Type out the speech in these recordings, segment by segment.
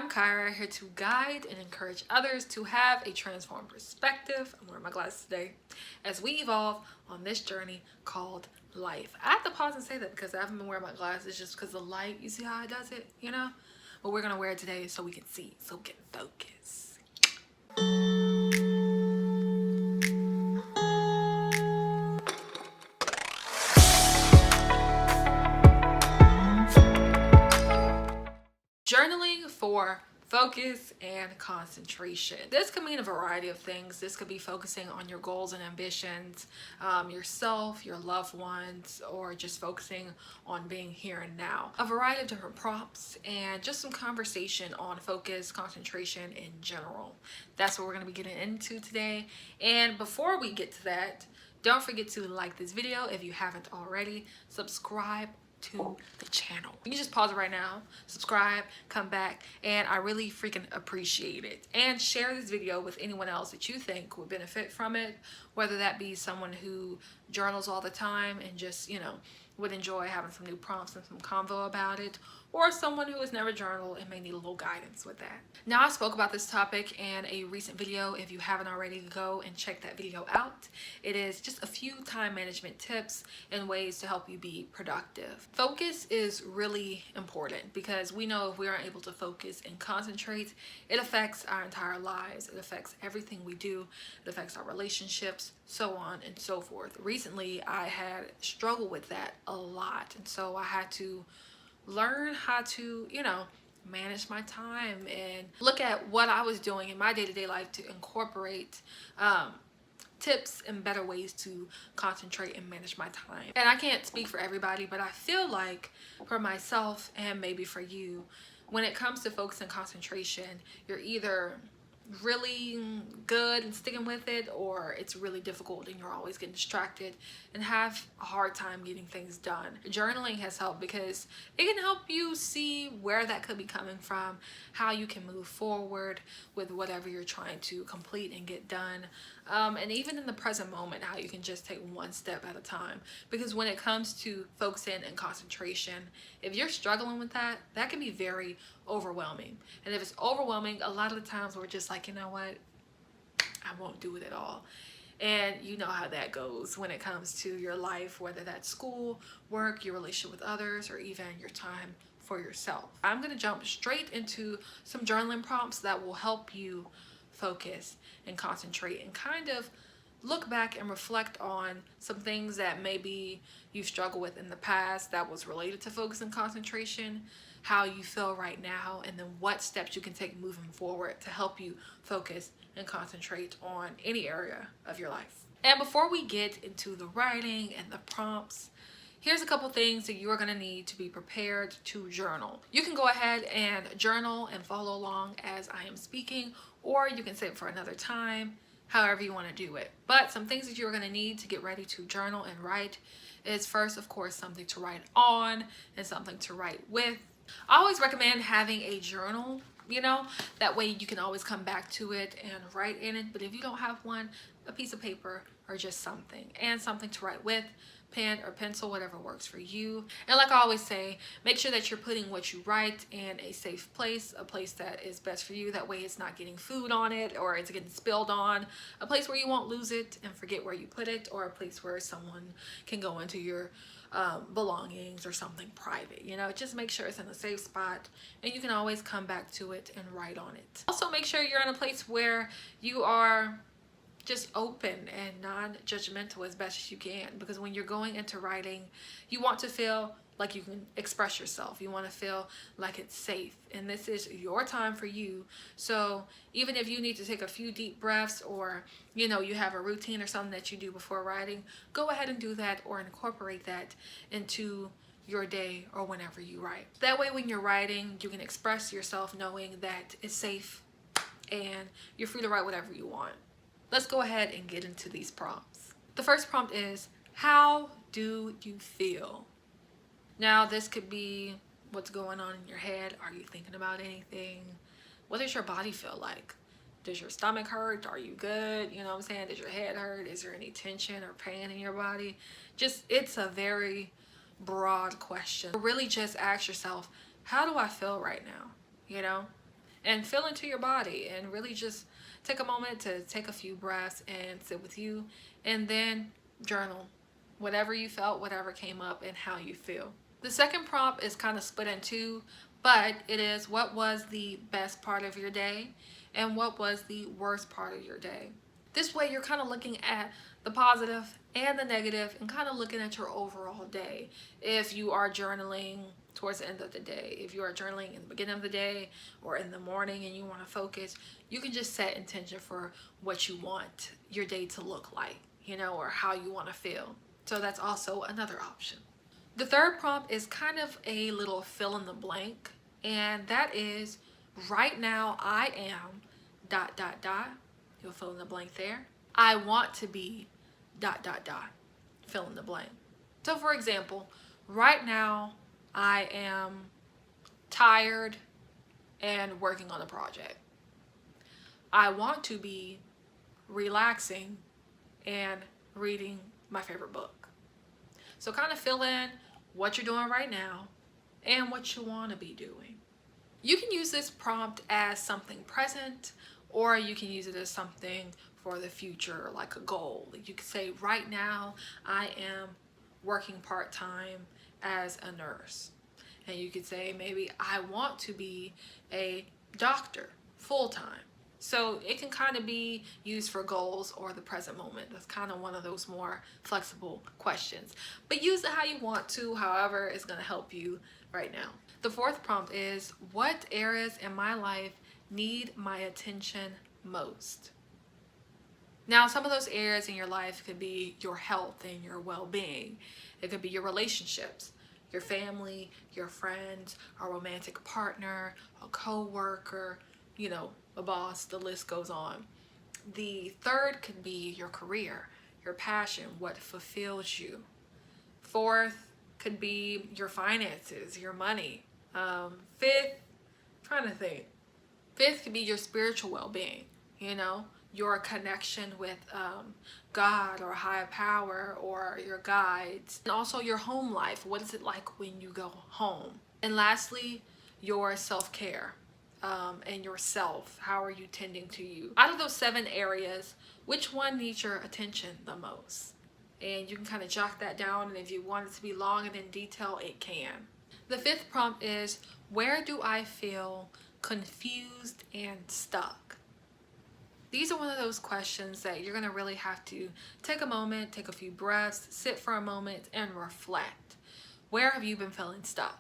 I'm Kyra, here to guide and encourage others to have a transformed perspective. I'm wearing my glasses today as we evolve on this journey called life. I have to pause and say that because I haven't been wearing my glasses just because the light, you see how it does it, you know? But we're going to wear it today so we can see, so we can focus. Journaling for focus and concentration. This could mean a variety of things. This could be focusing on your goals and ambitions, yourself, your loved ones, or just focusing on being here and now. A variety of different prompts and just some conversation on focus, concentration in general. That's what we're going to be getting into today. And before we get to that, don't forget to like this video if you haven't already. Subscribe to the channel. You can just pause it right now, subscribe, come back, and I really freaking appreciate it. And share this video with anyone else that you think would benefit from it, whether that be someone who journals all the time and just, you know, would enjoy having some new prompts and some convo about it, or someone who has never journaled and may need a little guidance with that. Now, I spoke about this topic in a recent video. If you haven't already, go and check that video out. It is just a few time management tips and ways to help you be productive. Focus is really important because we know if we aren't able to focus and concentrate, it affects our entire lives. It affects everything we do. It affects our relationships, so on and so forth. Recently, I had struggled with that a lot, and so I had to learn how to, you know, manage my time and look at what I was doing in my day-to-day life to incorporate tips and better ways to concentrate and manage my time. And I can't speak for everybody, but I feel like for myself and maybe for you, when it comes to focus and concentration, you're either really good and sticking with it, or it's really difficult and you're always getting distracted and have a hard time getting things done. Journaling has helped because it can help you see where that could be coming from, how you can move forward with whatever you're trying to complete and get done, and even in the present moment, how you can just take one step at a time. Because when it comes to focusing and concentration, if you're struggling with that, that can be very overwhelming. And if it's overwhelming, a lot of the times we're just like, you know what, I won't do it at all. And you know how that goes when it comes to your life, whether that's school, work, your relationship with others, or even your time for yourself. I'm going to jump straight into some journaling prompts that will help you focus and concentrate and kind of look back and reflect on some things that maybe you've struggled with in the past that was related to focus and concentration, how you feel right now, and then what steps you can take moving forward to help you focus and concentrate on any area of your life. And before we get into the writing and the prompts, here's a couple things that you are going to need to be prepared to journal. You can go ahead and journal and follow along as I am speaking, or you can save it for another time, however you want to do it. But some things that you're going to need to get ready to journal and write is first, of course, something to write on and something to write with. I always recommend having a journal, you know, that way you can always come back to it and write in it. But if you don't have one, a piece of paper or just something, and something to write with, pen or pencil, whatever works for you. And like I always say, make sure that you're putting what you write in a safe place, a place that is best for you. That way it's not getting food on it or it's getting spilled on, a place where you won't lose it and forget where you put it, or a place where someone can go into your belongings or something private. You know, just make sure it's in a safe spot and you can always come back to it and write on it. Also, make sure you're in a place where you are just open and non-judgmental as best as you can, because when you're going into writing, you want to feel like you can express yourself. You want to feel like it's safe, and this is your time for you. So even if you need to take a few deep breaths, or you know, you have a routine or something that you do before writing, go ahead and do that or incorporate that into your day or whenever you write. That way when you're writing, you can express yourself knowing that it's safe and you're free to write whatever you want. Let's go ahead and get into these prompts. The first prompt is, how do you feel? Now, this could be what's going on in your head. Are you thinking about anything? What does your body feel like? Does your stomach hurt? Are you good? You know what I'm saying? Does your head hurt? Is there any tension or pain in your body? It's a very broad question. Really just ask yourself, how do I feel right now? You know? and feel into your body and really just take a moment to take a few breaths and sit with you, and then journal whatever you felt, whatever came up, and how you feel. The second prompt is kind of split in two, but it is, what was the best part of your day and what was the worst part of your day? This way you're kind of looking at the positive and the negative and kind of looking at your overall day. If you are journaling towards the end of the day, if you are journaling in the beginning of the day or in the morning and you want to focus, you can just set intention for what you want your day to look like, or how you want to feel. So that's also another option. The third prompt is kind of a little fill in the blank, and that is, right now I am ... You'll fill in the blank there. I want to be ... Fill in the blank. So for example, right now I am tired and working on a project. I want to be relaxing and reading my favorite book. So kind of fill in what you're doing right now and what you want to be doing. You can use this prompt as something present, or you can use it as something for the future, like a goal. You could say, right now I am working part-time as a nurse. And you could say, maybe I want to be a doctor full-time. So it can kind of be used for goals or the present moment. That's kind of one of those more flexible questions. But use it how you want to, however it's going to help you right now. The fourth prompt is, what areas in my life need my attention most? Now, some of those areas in your life could be your health and your well-being. It could be your relationships, your family, your friends, a romantic partner, a co-worker, a boss, the list goes on. The third could be your career, your passion, what fulfills you. Fourth could be your finances, your money. Fifth, trying to think. Fifth could be your spiritual well-being, your connection with God or higher power or your guides. And also your home life. What is it like when you go home? And lastly, your self-care and yourself. How are you tending to you? Out of those 7 areas, which one needs your attention the most? And you can kind of jot that down, and if you want it to be long and in detail, it can. The 5th prompt is, where do I feel confused and stuck? These are one of those questions that you're going to really have to take a moment, take a few breaths, sit for a moment, and reflect. Where have you been feeling stuck,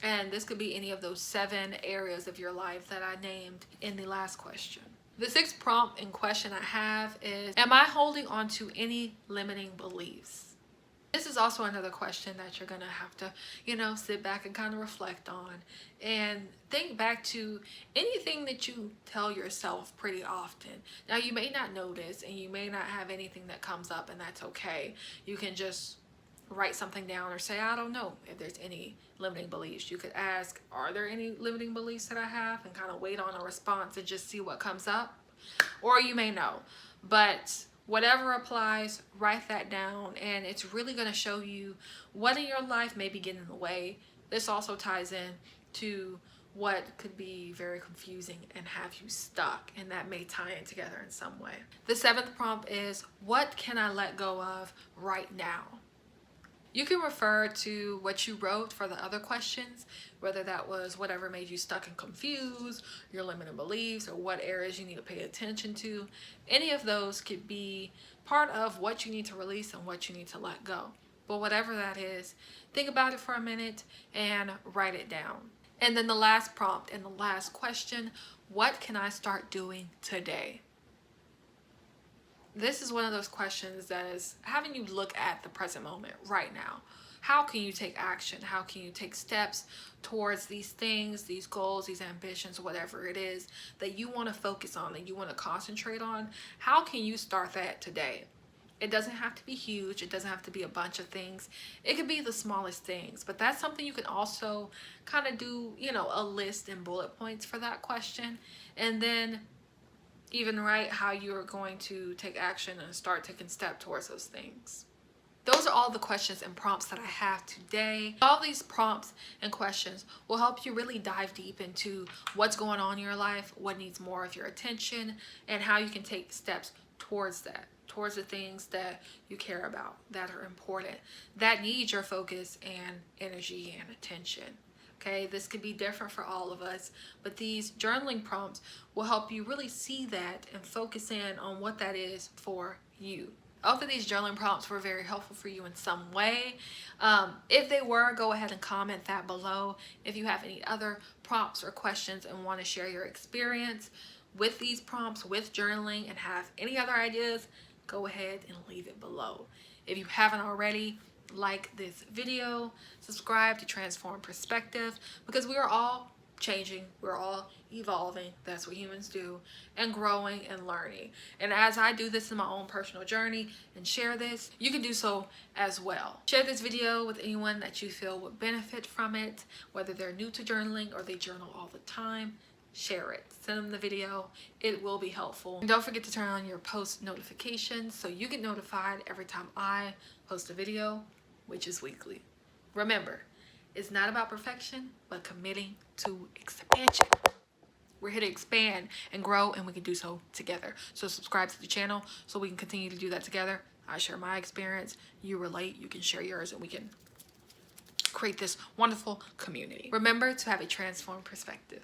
And this could be any of those 7 areas of your life that I named in the last question. The 6th prompt and question I have is, am I holding on to any limiting beliefs? This is also another question that you're going to have to, sit back and kind of reflect on and think back to anything that you tell yourself pretty often. Now, you may not notice and you may not have anything that comes up, and that's okay. You can just write something down or say, I don't know if there's any limiting beliefs. You could ask, are there any limiting beliefs that I have, and kind of wait on a response and just see what comes up. Or you may know, but whatever applies, write that down, and it's really going to show you what in your life may be getting in the way. This also ties in to what could be very confusing and have you stuck, and that may tie in together in some way. The 7th prompt is, what can I let go of right now? You can refer to what you wrote for the other questions, whether that was whatever made you stuck and confused, your limiting beliefs, or what areas you need to pay attention to. Any of those could be part of what you need to release and what you need to let go. But whatever that is, think about it for a minute and write it down. And then the last prompt and the last question, what can I start doing today? This is one of those questions that is having you look at the present moment right now. How can you take action? How can you take steps towards these things, these goals, these ambitions, whatever it is that you want to focus on, that you want to concentrate on? How can you start that today? It doesn't have to be huge. It doesn't have to be a bunch of things. It could be the smallest things, but that's something you can also kind of do, a list and bullet points for that question. And then even write how you're going to take action and start taking steps towards those things. Those are all the questions and prompts that I have today. All these prompts and questions will help you really dive deep into what's going on in your life, what needs more of your attention, and how you can take steps towards that, towards the things that you care about, that are important, that need your focus and energy and attention. Okay, this could be different for all of us, but these journaling prompts will help you really see that and focus in on what that is for you. I hope that these journaling prompts were very helpful for you in some way. If they were, go ahead and comment that below. If you have any other prompts or questions and want to share your experience with these prompts, with journaling, and have any other ideas, go ahead and leave it below. If you haven't already, like this video, subscribe to Transform Perspective, because we are all changing, we're all evolving, that's what humans do, and growing and learning. And as I do this in my own personal journey and share this, you can do so as well. Share this video with anyone that you feel would benefit from it, whether they're new to journaling or they journal all the time. Share it, send them the video, it will be helpful. And don't forget to turn on your post notifications so you get notified every time I post a video, which is weekly. Remember, it's not about perfection, but committing to expansion. We're here to expand and grow, and we can do so together. So subscribe to the channel so we can continue to do that together. I share my experience, you relate, you can share yours, and we can create this wonderful community. Remember to have a transformed perspective.